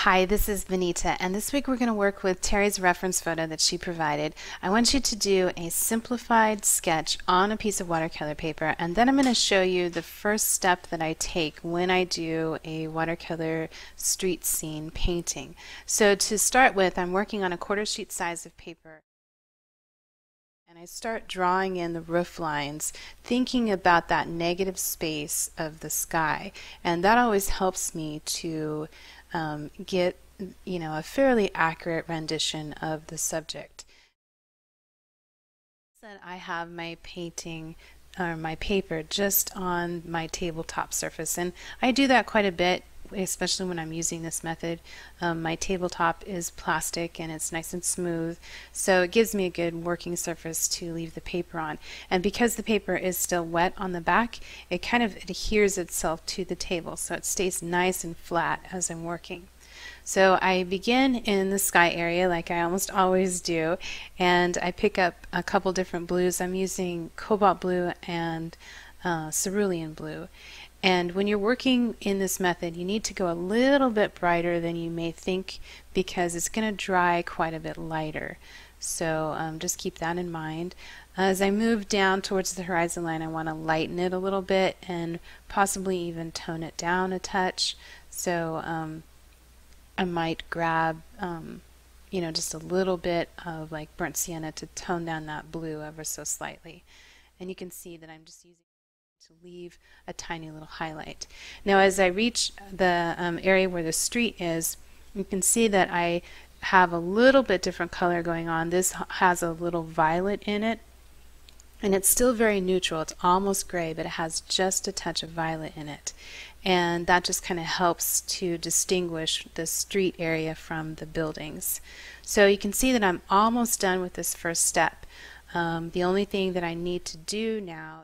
Hi, this is Benita, and this week we're going to work with Terry's reference photo that she provided. I want you to do a simplified sketch on a piece of watercolor paper, and then I'm going to show you the first step that I take when I do a watercolor street scene painting. So to start with, I'm working on a 1/4 sheet size of paper. And I start drawing in the roof lines, thinking about that negative space of the sky. And that always helps me to get, a fairly accurate rendition of the subject. Then I have my painting or my paper just on my tabletop surface, and I do that quite a bit, especially when I'm using this method. My tabletop is plastic and it's nice and smooth, so it gives me a good working surface to leave the paper on. And because the paper is still wet on the back, it kind of adheres itself to the table, so it stays nice and flat as I'm working. So I begin in the sky area like I almost always do, and I pick up a couple different blues. I'm using cobalt blue and cerulean blue. And when you're working in this method, you need to go a little bit brighter than you may think because it's going to dry quite a bit lighter. So just keep that in mind. As I move down towards the horizon line, I want to lighten it a little bit and possibly even tone it down a touch. So I might grab just a little bit of like burnt sienna to tone down that blue ever so slightly. And you can see that I'm just using it to leave a tiny little highlight. Now as I reach the area where the street is, you can see that I have a little bit different color going on. This has a little violet in it, and it's still very neutral. It's almost gray, but it has just a touch of violet in it. And that just kind of helps to distinguish the street area from the buildings. So you can see that I'm almost done with this first step. The only thing that I need to do now